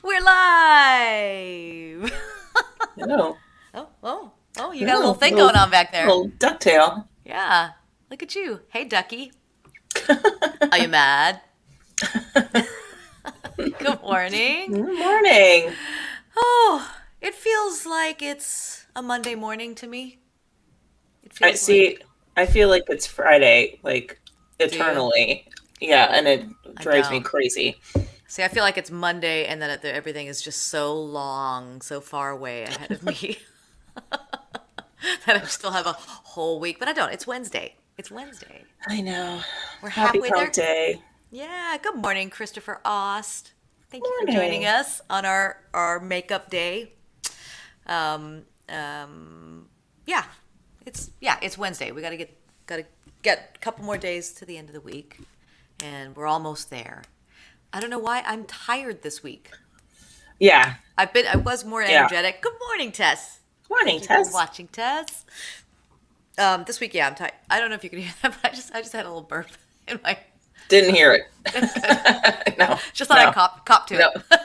We're live! No, Oh, you got a little no, thing going on back there. little ducktail. Yeah, look at you. Hey, Ducky. Are you mad? Good morning. Good morning. Oh, it feels like it's a Monday morning to me. It I feels see. like, I feel like it's Friday, like do you? eternally. Yeah, and it I drives me don't. crazy. See, I feel like it's Monday and then everything is just so long, so far away ahead of me that I still have a whole week. But I don't. It's Wednesday. It's Wednesday. I know. We're Happy halfway Hump there. Day. Yeah, good morning, Christopher Ost. Thank you for joining Morning. us on our makeup day. Um, yeah, it's Wednesday. We gotta get a couple more days to the end of the week, and we're almost there. I don't know why I'm tired this week. Yeah, I was more yeah. energetic. Good morning, Tess. Morning, Thank you for Tess. watching, Tess. This week, yeah, I'm tired. I don't know if you can hear that, but I just had a little burp in my. Didn't hear it. Good. No, Just thought I'd no, cop to no. it.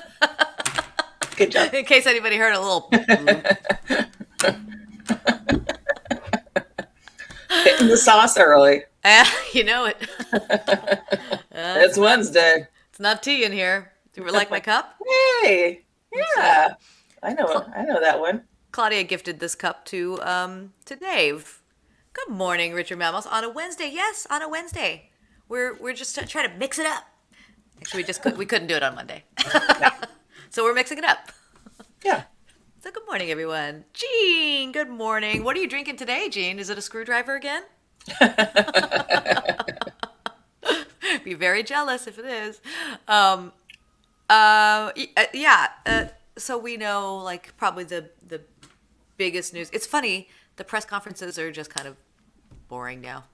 Good job. In case anybody heard a little bloop. Hitting the sauce early. You know it. It's Wednesday. It's not tea in here. Do you like my cup? Hey, It's yeah. I know. Cla- I know that one. Claudia gifted this cup to Dave. Good morning, Richard Mamos. On a Wednesday, yes, on a Wednesday. We're just trying to mix it up. Actually, we couldn't do it on Monday, Yeah, so we're mixing it up. yeah. So good morning, everyone. Jean, good morning. What are you drinking today, Jean? Is it a screwdriver again? Be very jealous if it is. Um, yeah. So we know, like, probably the biggest news. It's funny. The press conferences are just kind of boring now.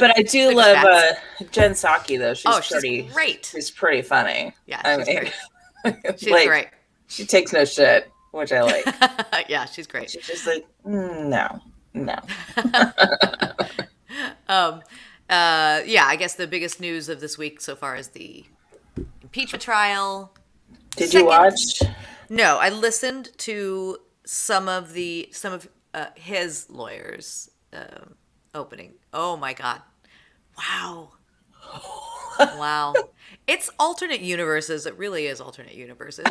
But I do They're just love facts. Jen Psaki though. Oh, she's great. She's pretty funny. Yeah, I she's mean, great. She's like great. she takes no shit, which I like. Yeah, she's great. She's just like, no, no. Um, yeah, I guess the biggest news of this week so far is the impeachment trial. Did you Second, watch? no, I listened to some of his lawyers opening. Oh my God! Wow, wow! It's alternate universes. It really is alternate universes,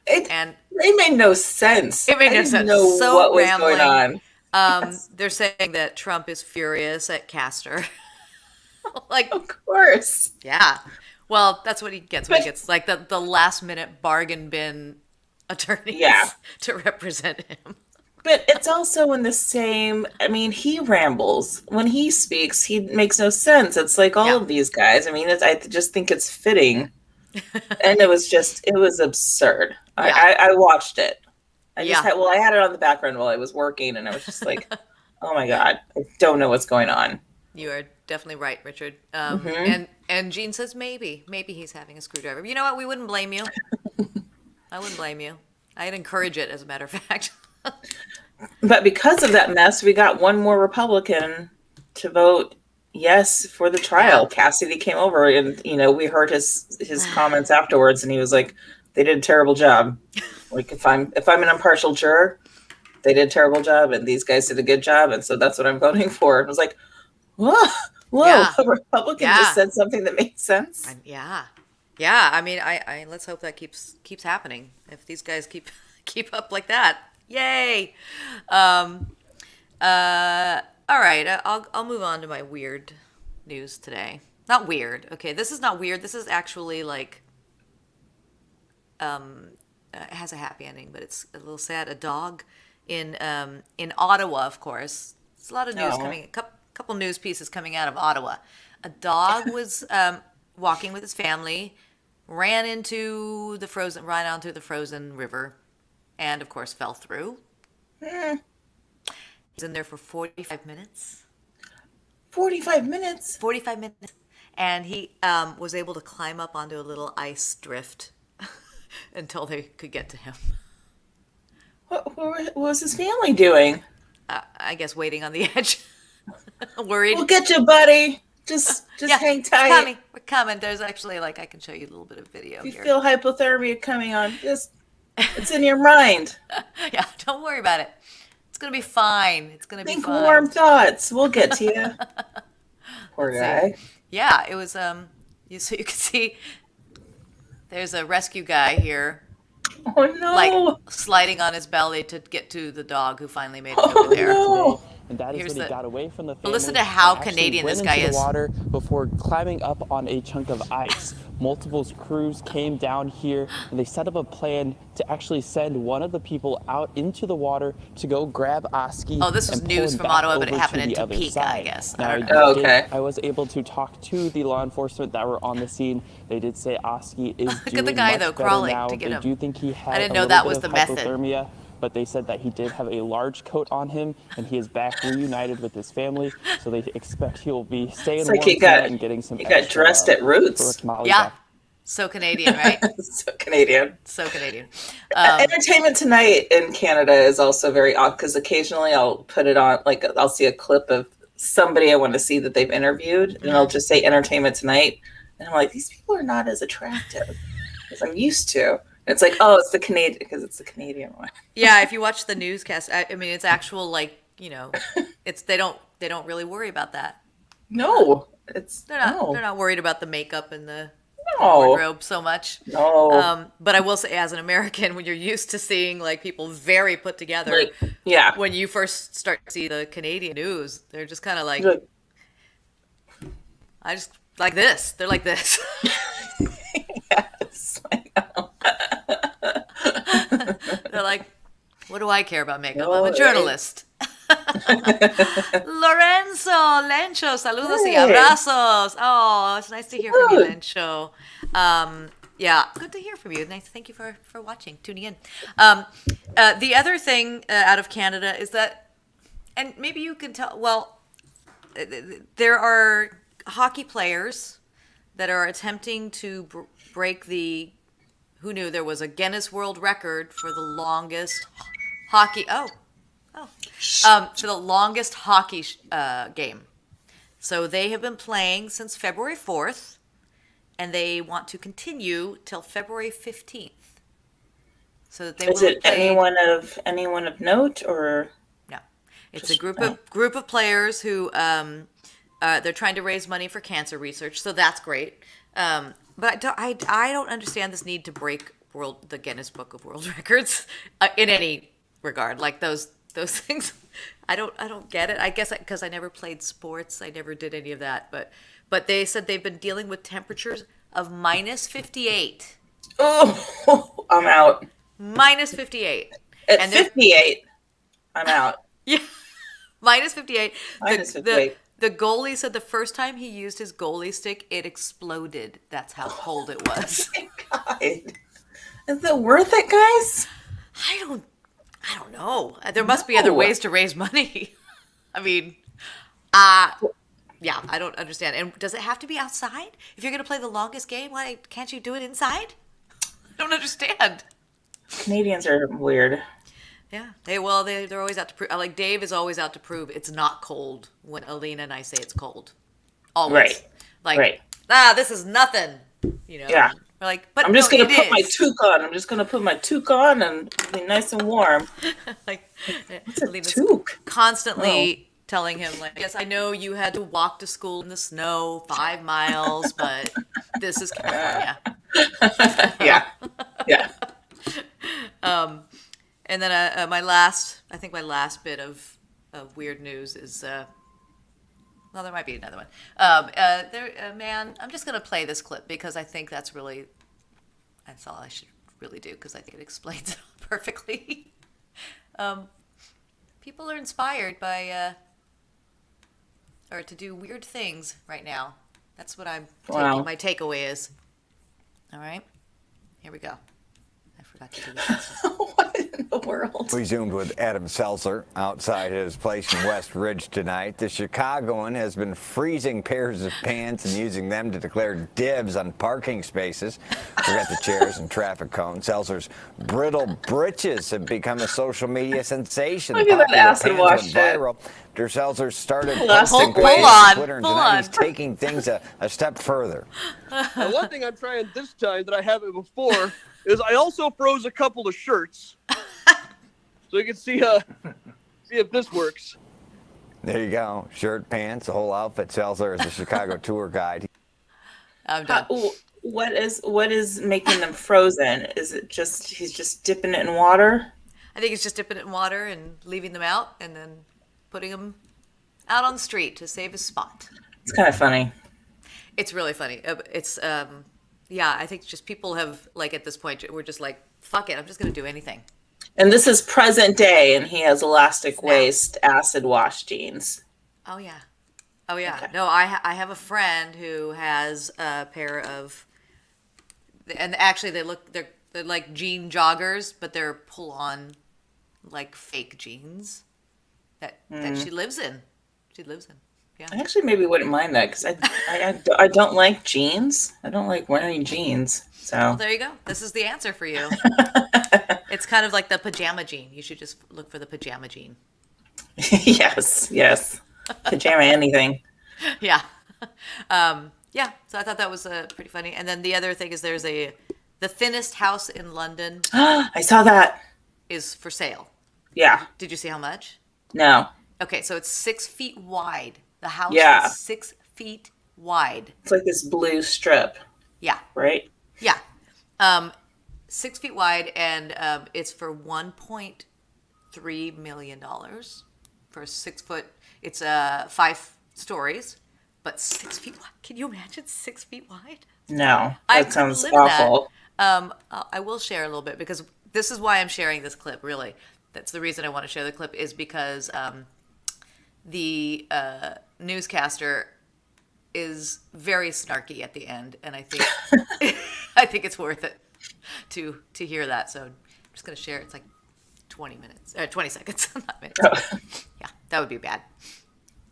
It and They made no sense. it made I no didn't sense. know So what was going rambling. on. Yes, They're saying that Trump is furious at Castor. Like, of course. yeah. Well, that's what he gets when he But gets like the last minute bargain bin yeah, attorneys to represent him. but it's also in the same. I mean, he rambles when he speaks. He makes no sense. It's like all Yeah. of these guys. I mean, I just think it's fitting. And it was absurd. Yeah. I watched it. Yeah. I had it on the background while I was working, and I was just like, oh my God, I don't know what's going on. You are definitely right, Richard. Hmm. And Gene says maybe he's having a screwdriver. You know what? We wouldn't blame you. I wouldn't blame you. I'd encourage it, as a matter of fact. But because of that mess, we got one more Republican to vote yes for the Yeah. trial. Cassidy came over, and we heard his comments afterwards, and he was like, they did a terrible job. Like if I'm an impartial juror, they did a terrible job, and these guys did a good job, and so that's what I'm voting for. And I was like, whoa, whoa, Yeah. a Republican just Yeah. said something that made sense. Yeah. Yeah. I mean, I let's hope that keeps happening. If these guys keep up like that, yay. Um, all right. I'll move on to my weird news today. Not weird. Okay, this is not weird. This is actually like it has a happy ending, but it's a little sad. A dog in Ottawa, of course. It's a lot of news Oh, coming. Couple news pieces coming out of Ottawa. A dog was walking with his family, ran onto the frozen river, and of course fell through. eh, He's in there for 45 minutes. 45 minutes. 45 minutes. And he was able to climb up onto a little ice drift until they could get to him. What was his family doing? I guess waiting on the edge, worried. We'll get you, buddy. Just Just Yeah, hang it's tight. coming. We're coming. There's actually like I can show you a little bit of video If you here. feel hypothermia coming on, just it's in your mind. Yeah, don't worry about it. It's gonna be fine. It's gonna be Think fine. warm thoughts. We'll get to you. Poor Let's see. guy. Yeah, it was so you can see there's a rescue guy here Oh like no. sliding on his belly to get to the dog who finally made it over Oh there. no. And that is Here's when he the got away from the but listen family to and how actually Canadian went this guy into the is. water before climbing up on a chunk of ice. Multiple crews came down here and they set up a plan to actually send one of the people out into the water to go grab Oski Oh, this was and pull news him from back Ottawa, but it over happened to in the other Topeka, I side. guess. Now, I don't know. Oh, okay. I was able to talk to the law enforcement that were on the scene. They did say Oski is Look at doing the guy much though better crawling now. to get They him. do think he I had didn't a know little that bit was of the method. hypothermia, but they said that he did have a large coat on him and he is back reunited with his family. So they expect he will be staying It's like warm tonight and getting some he got extra dressed love. at Roots. Brooke Molly Yeah. back. So Canadian, right? So Canadian. So Canadian. Entertainment Tonight in Canada is also very odd because occasionally I'll put it on, like I'll see a clip of somebody I want to see that they've interviewed, and they'll just say Entertainment Tonight, and I'm like, these people are not as attractive as I'm used to. And it's like, oh, it's the Canadian because it's the Canadian one. Yeah, if you watch the newscast, I mean, it's actual like it's they don't really worry about that. No, it's They're not no, they're not worried about the makeup and the no, wardrobe so much. no. But I will say, as an American, when you're used to seeing like people very put together, Like, yeah, when you first start to see the Canadian news, they're just kind of like, Like, I just like this. They're like this. yes, I know. They're like, what do I care about makeup? No, I'm a right. journalist. Lorenzo, Lencho, saludos y Hey. abrazos. Oh, it's nice to hear from you, Good. Lencho. Yeah, good to hear from you. Nice. Thank you for watching, tuning in. The other thing out of Canada is that, and maybe you can tell, well, there are hockey players that are attempting to break the, who knew there was a Guinness World Record for the longest hockey, for the longest hockey game. So they have been playing since February 4th, and they want to continue till February 15th. So that they Is will it play. anyone of note or? No, it's Just- a group of players who they're trying to raise money for cancer research. So that's great. But I don't understand this need to break the Guinness Book of World Records in any regard. Like those things, I don't get it. I guess because I never played sports, I never did any of that. But they said they've been dealing with temperatures of minus 58. Oh, I'm out. Minus 58. At And they're- 58, I'm out. Yeah, minus 58. Minus The 58. the goalie said the first time he used his goalie stick, it exploded. That's how cold it was. God. Is it worth it, guys? I don't know. There must be other No. ways to raise money. I mean, yeah, I don't understand. And does it have to be outside? If you're going to play the longest game, why can't you do it inside? I don't understand. Canadians are weird. Yeah, they're always out to prove. Like Dave is always out to prove it's not cold when Alina and I say it's cold. Always. Right. Like, Right. this is nothing. Yeah. We're like, but I'm just no, gonna it put my is. toque on. I'm just gonna put my toque on and be nice and warm. Like, What's a Alina's toque? constantly telling him, like, yes, I know you had to walk to school in the snow 5 miles, but this is California. Yeah. Yeah. And then my last bit of weird news is, well, there might be another one. Man, I'm just going to play this clip because I think that's all I should really do because I think it explains it all perfectly. People are inspired by, or to do weird things right now. That's what I'm taking. Wow. My takeaway is. All right, here we go. I forgot to do that. What in the world? We zoomed with Adam Seltzer outside his place in West Ridge tonight. The Chicagoan has been freezing pairs of pants and using them to declare dibs on parking spaces. Forget the chairs and traffic cones. Seltzer's brittle britches have become a social media sensation. Look at that Popular acid pants wash went shit. viral after Seltzer started Plastic posting waste. pictures on Twitter, and Hold tonight on. he's taking things a step further. Now, one thing I'm trying this time that I haven't before is I also froze a couple of shirts, so you can see if this works. There you go. Shirt, pants, the whole outfit. Seltzer is a Chicago tour guide. I'm done. What is making them frozen? Is it just he's just dipping it in water? I think it's just dipping it in water and leaving them out and then putting them out on the street to save his spot. It's kind of funny. It's really funny. It's, yeah, I think just people have, like, at this point, we're just like, fuck it, I'm just going to do anything. And this is present day, and he has elastic waist, acid wash jeans. Oh, yeah. Oh, yeah. Okay. No, I have a friend who has a pair of, and actually they're like jean joggers, but they're pull-on, like, fake jeans that she lives in. She lives in. Yeah. I actually maybe wouldn't mind that because I don't like jeans. I don't like wearing jeans. So Well, there you go. This is the answer for you. It's kind of like the pajama jean. You should just look for the pajama jean. yes, pajama anything. Yeah. Yeah. So I thought that was pretty funny. And then the other thing is the thinnest house in London I saw that. is for sale. Yeah. Did you see how much? No. Okay, so it's 6 feet wide. The house Yeah. is 6 feet wide. It's like this blue strip, Yeah. right? Yeah. 6 feet wide, and it's for $1.3 million for a 6 foot. It's 5 stories, but 6 feet wide. Can you imagine 6 feet wide? No. I That sounds couldn't live in that. awful. I will share a little bit because this is why I'm sharing this clip, really. That's the reason I want to share the clip is because the newscaster is very snarky at the end, and I think I think it's worth it to hear that. So I'm just going to share. It's like 20 seconds, not minutes. Yeah, that would be bad.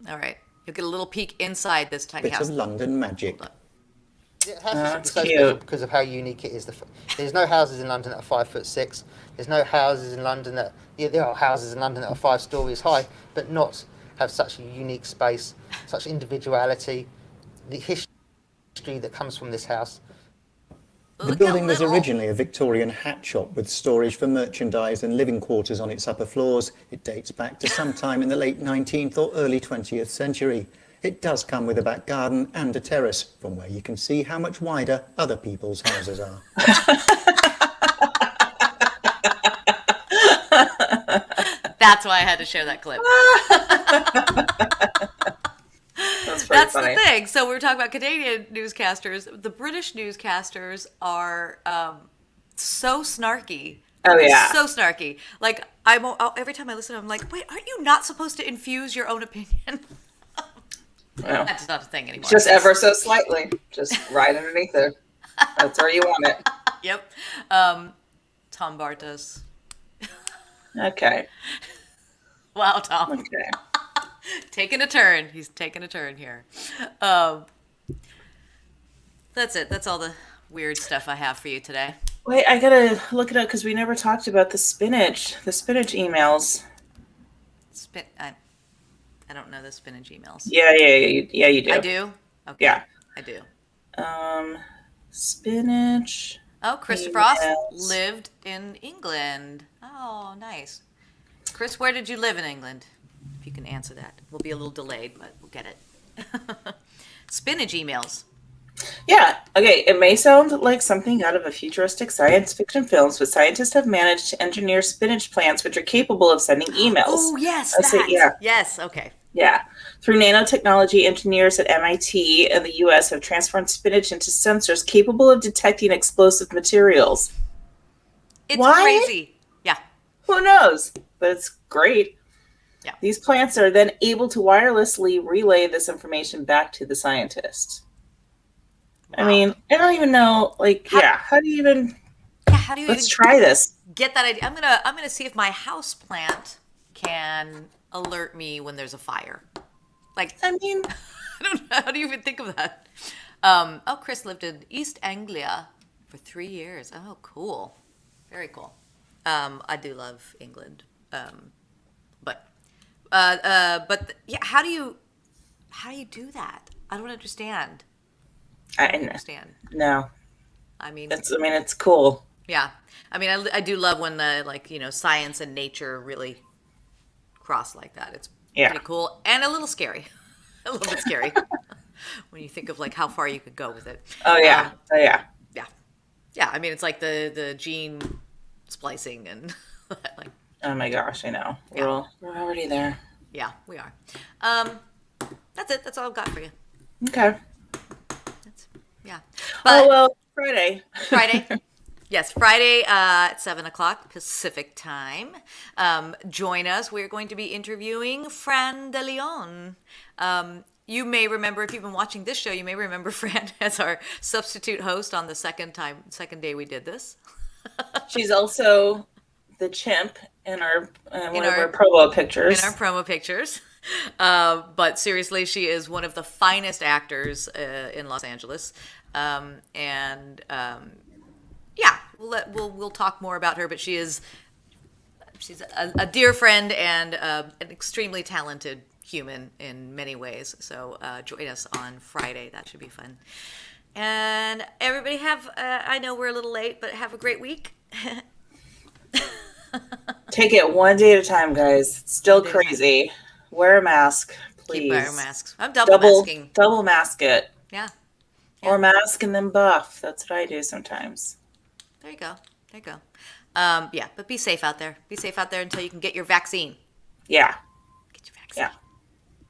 All right, you'll get a little peek inside this tiny Bit house. of London magic. It has to be That's so cute. special because of how unique it is. There's no houses in London that are 5'6". There's no houses in London that there are houses in London that are 5 stories high, but not have such a unique space, such individuality, the history that comes from this house. The Look building how was little. originally a Victorian hat shop with storage for merchandise and living quarters on its upper floors. It dates back to sometime in the late 19th or early 20th century. It does come with a back garden and a terrace, from where you can see how much wider other people's houses are. That's why I had to share that clip. That's The funny. thing. So we were talking about Canadian newscasters. The British newscasters are so snarky. Oh, yeah. So snarky. Like every time I listen, I'm like, wait, aren't you not supposed to infuse your own opinion? Well, That's not a thing anymore. just ever so slightly. Just right underneath it. That's where you want it. Yep. Tom Bartos. Okay. Wow, Tom. Okay. Taking a turn. He's taking a turn here. That's it. That's all the weird stuff I have for you today. Wait, I gotta look it up because we never talked about the spinach emails. I don't know the spinach emails. Yeah, you do. I do? Okay. Yeah. I do. Spinach. Oh, Christopher Ross Emails. lived in England. Oh, nice. Chris, where did you live in England? If you can answer that. We'll be a little delayed, but we'll get it. Spinach emails. Yeah. Okay. It may sound like something out of a futuristic science fiction films, but scientists have managed to engineer spinach plants which are capable of sending emails. Oh, yes, I see, that. yeah. Yes, okay. Yeah. Through nanotechnology, engineers at MIT and the US have transformed spinach into sensors capable of detecting explosive materials. It's Why? crazy. Yeah. Who knows? But it's great. Yeah. These plants are then able to wirelessly relay this information back to the scientist. I Wow. mean, I don't even know, like, How- how do you even... how do you Let's even try this. get that idea? I'm gonna see if my house plant can alert me when there's a fire. Like, I mean, I don't know. How do you even think of that? Oh, Chris lived in East Anglia for 3 years. Oh, cool. Very cool. I do love England. But yeah, how do you do that? I don't understand. I don't understand. no, I mean, it's cool. yeah. I mean, I do love when the science and nature really cross like that. It's Yeah. pretty cool and a little scary. A little bit scary when you think of like how far you could go with it. Oh yeah. Oh yeah. Yeah. Yeah. I mean, it's like the gene splicing and like, Oh my gosh, I know. Yeah. We're already there. yeah, we are. That's it. That's all I've got for you. Okay. Yeah. But Oh well, Friday. Friday. Yes, Friday at 7 o'clock Pacific time. Join us. We're going to be interviewing Fran de Leon. You may remember, if you've been watching this show, you may remember Fran as our substitute host on the second day we did this. She's also the chimp in our one of our- our promo pictures. In our promo pictures. But seriously, she is one of the finest actors in Los Angeles. Yeah, we'll talk more about her, but she's a dear friend and an extremely talented human in many ways. So join us on Friday. That should be fun. And everybody I know we're a little late, but have a great week. Take it one day at a time, guys. It's still One day at a time. crazy. Wear a mask, please. Keep wearing masks. I'm double masking. Double mask it. Yeah. Or mask and then buff. That's what I do sometimes. There you go. There you go. Yeah, but be safe out there. Be safe out there until you can get your vaccine. Yeah. Get your vaccine.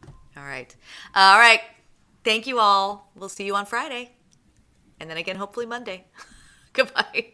Yeah. All right. All right. Thank you all. We'll see you on Friday. And then again, hopefully Monday. Goodbye.